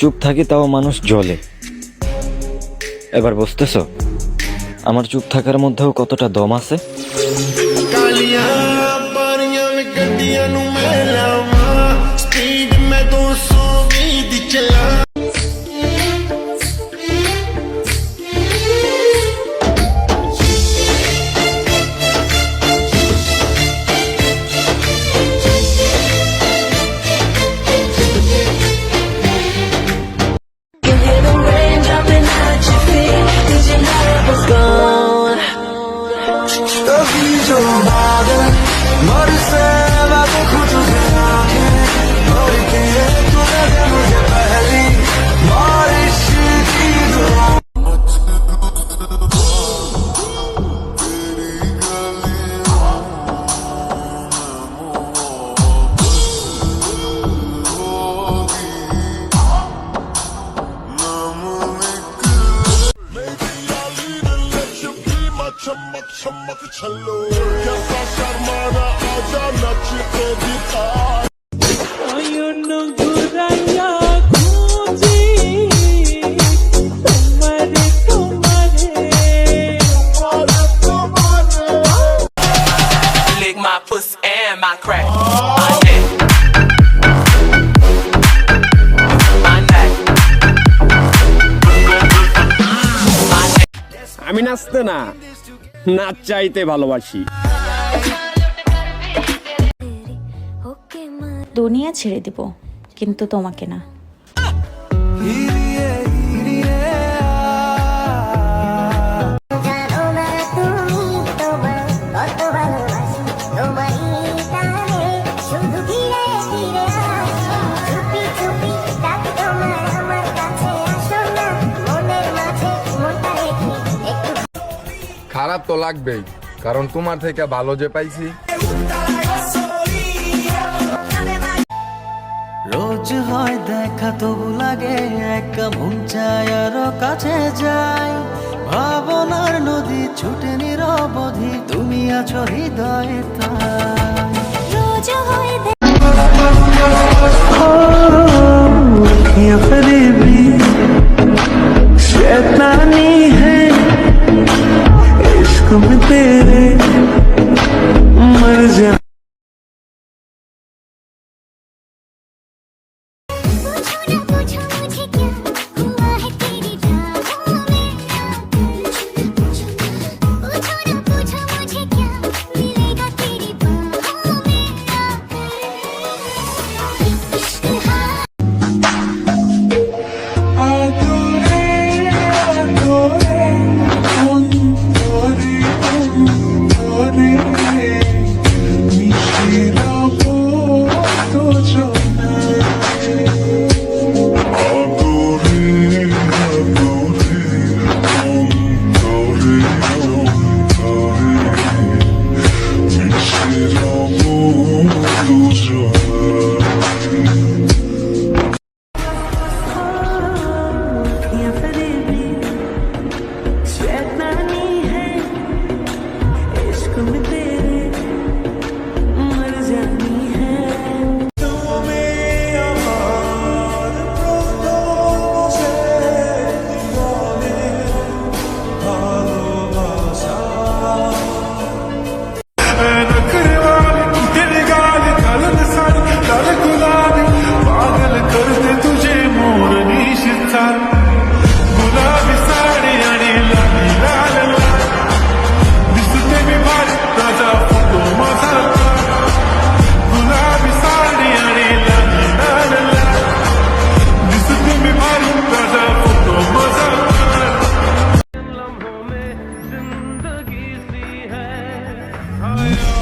চুপ থাকি তাও মানুষ জ্বলে। এবার বুঝতেছো আমার চুপ থাকার মধ্যেও কতটা দম আছে। चमक छल्लो कैसा शर्माना आजा नच के दिखा lick my pussy and my crack. আমি নাচতে না, নাচ চাইতে ভালোবাসি। দুনিয়া ছেড়ে দিব কিন্তু তোমাকে না। খারাপ তো লাগবেই, কারণ তোমার থেকে ভালো যে পাইছি। রোজ হয় দেখা তবু লাগে একা, মন চায় আরো কাছে যাই। ভাবনার নদী ছুটে নিরবধি, তুমি আছো হৃদয়ে তাই। রোজ হয় शैतानी है इश्क में तेरे मर जा। I